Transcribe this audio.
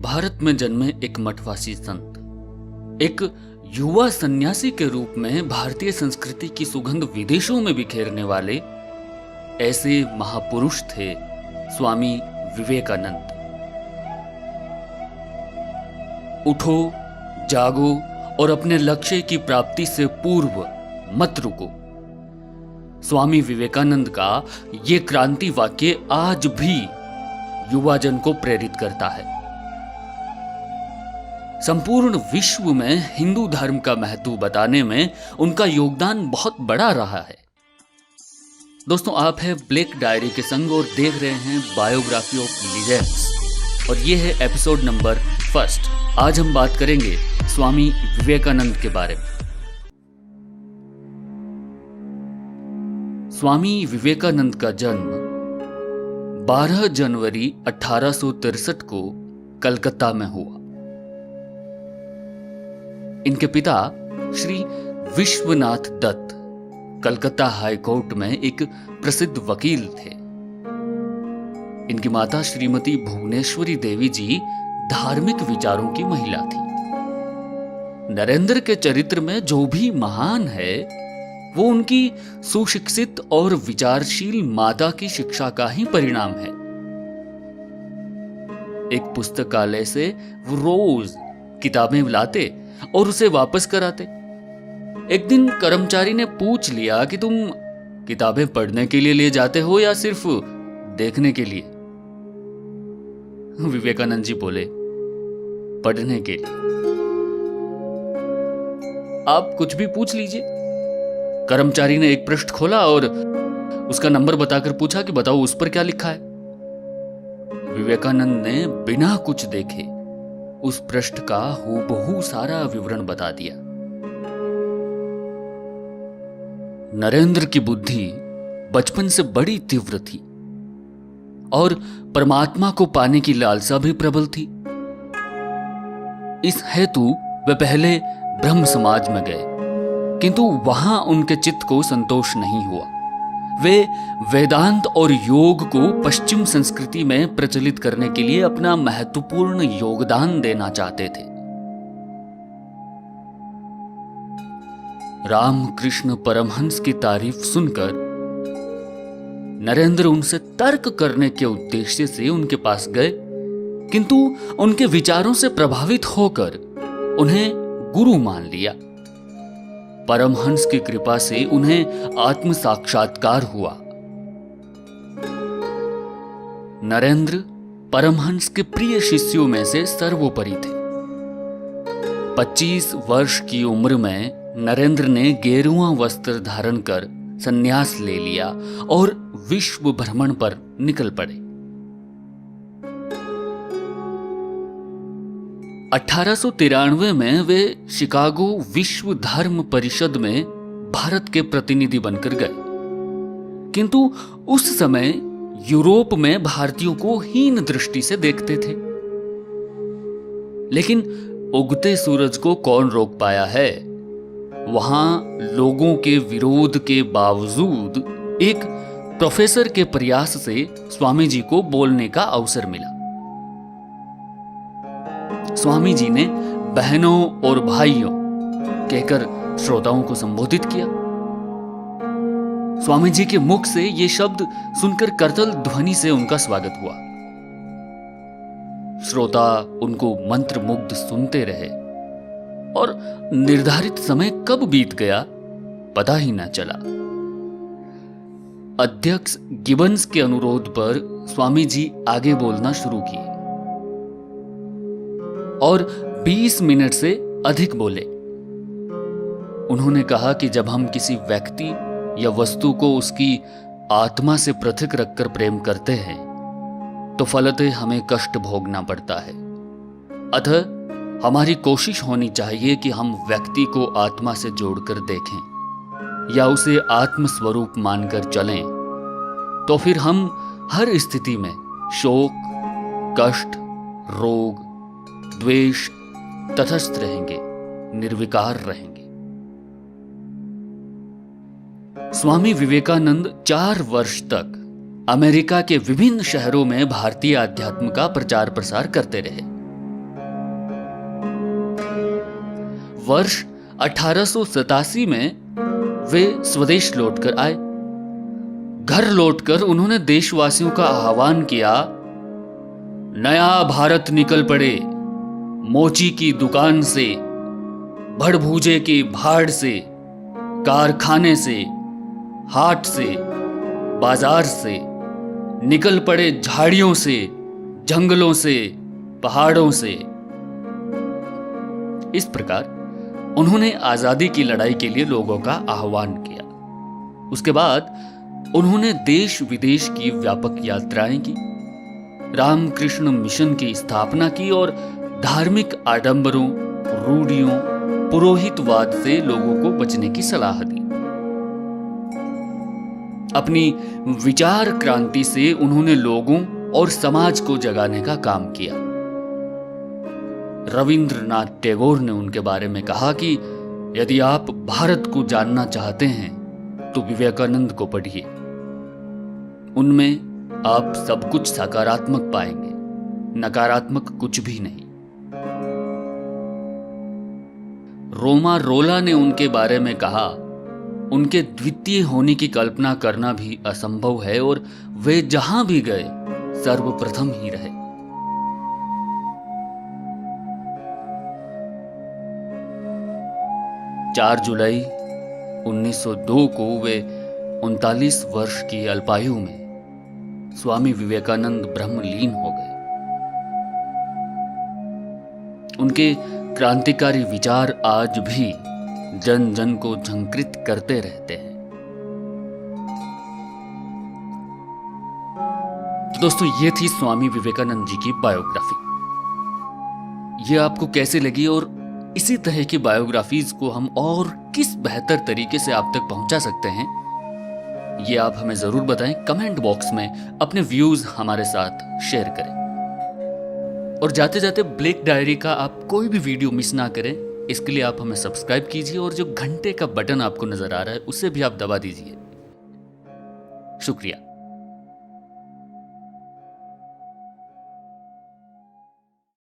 भारत में जन्मे एक मठवासी संत, एक युवा सन्यासी के रूप में भारतीय संस्कृति की सुगंध विदेशों में बिखेरने वाले ऐसे महापुरुष थे स्वामी विवेकानंद। उठो, जागो और अपने लक्ष्य की प्राप्ति से पूर्व मत रुको। स्वामी विवेकानंद का ये क्रांति वाक्य आज भी युवा जन को प्रेरित करता है। संपूर्ण विश्व में हिंदू धर्म का महत्व बताने में उनका योगदान बहुत बड़ा रहा है। दोस्तों, आप हैं ब्लैक डायरी के संग और देख रहे हैं बायोग्राफी ऑफ लीजेंड्स और ये है एपिसोड नंबर 1। आज हम बात करेंगे स्वामी विवेकानंद के बारे में। स्वामी विवेकानंद का जन्म 12 जनवरी 1863 को कलकत्ता में हुआ। इनके पिता श्री विश्वनाथ दत्त कलकत्ता हाई कोर्ट में एक प्रसिद्ध वकील थे। इनकी माता श्रीमती भुवनेश्वरी देवी जी धार्मिक विचारों की महिला थी। नरेंद्र के चरित्र में जो भी महान है वो उनकी सुशिक्षित और विचारशील माता की शिक्षा का ही परिणाम है। एक पुस्तकालय से वो रोज किताबें लाते और उसे वापस कराते। एक दिन कर्मचारी ने पूछ लिया कि तुम किताबें पढ़ने के लिए ले जाते हो या सिर्फ देखने के लिए? विवेकानंद जी बोले, पढ़ने के लिए। आप कुछ भी पूछ लीजिए। कर्मचारी ने एक पृष्ठ खोला और उसका नंबर बताकर पूछा कि बताओ उस पर क्या लिखा है। विवेकानंद ने बिना कुछ देखे उस पृष्ठ का हूबहू सारा विवरण बता दिया। नरेंद्र की बुद्धि बचपन से बड़ी तीव्र थी और परमात्मा को पाने की लालसा भी प्रबल थी। इस हेतु वे पहले ब्रह्म समाज में गए, किंतु वहां उनके चित्त को संतोष नहीं हुआ। वे वेदांत और योग को पश्चिम संस्कृति में प्रचलित करने के लिए अपना महत्वपूर्ण योगदान देना चाहते थे। रामकृष्ण परमहंस की तारीफ सुनकर नरेंद्र उनसे तर्क करने के उद्देश्य से उनके पास गए, किंतु उनके विचारों से प्रभावित होकर उन्हें गुरु मान लिया। परमहंस की कृपा से उन्हें आत्म साक्षात्कार हुआ। नरेंद्र परमहंस के प्रिय शिष्यों में से सर्वोपरि थे। 25 वर्ष की उम्र में नरेंद्र ने गेरुआ वस्त्र धारण कर संन्यास ले लिया और विश्व भ्रमण पर निकल पड़े। 1893 में वे शिकागो विश्व धर्म परिषद में भारत के प्रतिनिधि बनकर गए, किंतु उस समय यूरोप में भारतीयों को हीन दृष्टि से देखते थे। लेकिन उगते सूरज को कौन रोक पाया है? वहां लोगों के विरोध के बावजूद एक प्रोफेसर के प्रयास से स्वामी जी को बोलने का अवसर मिला। स्वामी जी ने बहनों और भाइयों कहकर श्रोताओं को संबोधित किया। स्वामी जी के मुख से ये शब्द सुनकर करतल ध्वनि से उनका स्वागत हुआ। श्रोता उनको मंत्रमुग्ध सुनते रहे और निर्धारित समय कब बीत गया पता ही न चला। अध्यक्ष गिबन्स के अनुरोध पर स्वामी जी आगे बोलना शुरू किए और 20 मिनट से अधिक बोले। उन्होंने कहा कि जब हम किसी व्यक्ति या वस्तु को उसकी आत्मा से पृथक रखकर प्रेम करते हैं तो फलतः हमें कष्ट भोगना पड़ता है। अतः हमारी कोशिश होनी चाहिए कि हम व्यक्ति को आत्मा से जोड़कर देखें या उसे आत्म स्वरूप मानकर चलें, तो फिर हम हर स्थिति में शोक, कष्ट, रोग, द्वेष तटस्थ रहेंगे, निर्विकार रहेंगे। स्वामी विवेकानंद 4 वर्ष तक अमेरिका के विभिन्न शहरों में भारतीय अध्यात्म का प्रचार प्रसार करते रहे। वर्ष 1887 में वे स्वदेश लौटकर आए। घर लौटकर उन्होंने देशवासियों का आह्वान किया, नया भारत निकल पड़े, मोची की दुकान से, भड़भूजे की भाड़ से, कारखाने से, हाट से, बाजार से, निकल पड़े झाड़ियों से, जंगलों से, पहाड़ों से। इस प्रकार उन्होंने आजादी की लड़ाई के लिए लोगों का आह्वान किया। उसके बाद उन्होंने देश विदेश की व्यापक यात्राएं की, रामकृष्ण मिशन की स्थापना की और धार्मिक आडंबरों, रूढ़ियों, पुरोहितवाद से लोगों को बचने की सलाह दी। अपनी विचार क्रांति से उन्होंने लोगों और समाज को जगाने का काम किया। रविंद्रनाथ टैगोर ने उनके बारे में कहा कि यदि आप भारत को जानना चाहते हैं तो विवेकानंद को पढ़िए, उनमें आप सब कुछ सकारात्मक पाएंगे, नकारात्मक कुछ भी नहीं। रोमा रोला ने उनके बारे में कहा, उनके द्वितीय होने की कल्पना करना भी असंभव है और वे जहां भी गए सर्वप्रथम ही रहे। चार जुलाई 1902 को वे 39 वर्ष की अल्पायु में स्वामी विवेकानंद ब्रह्मलीन हो गए। उनके क्रांतिकारी विचार आज भी जन जन को झंकृत करते रहते हैं। दोस्तों, ये थी स्वामी विवेकानंद जी की बायोग्राफी। ये आपको कैसे लगी और इसी तरह की बायोग्राफीज को हम और किस बेहतर तरीके से आप तक पहुंचा सकते हैं, ये आप हमें जरूर बताएं। कमेंट बॉक्स में अपने व्यूज हमारे साथ शेयर करें और जाते जाते ब्लैक डायरी का आप कोई भी वीडियो मिस ना करें, इसके लिए आप हमें सब्सक्राइब कीजिए और जो घंटे का बटन आपको नजर आ रहा है उसे भी आप दबा दीजिए। शुक्रिया।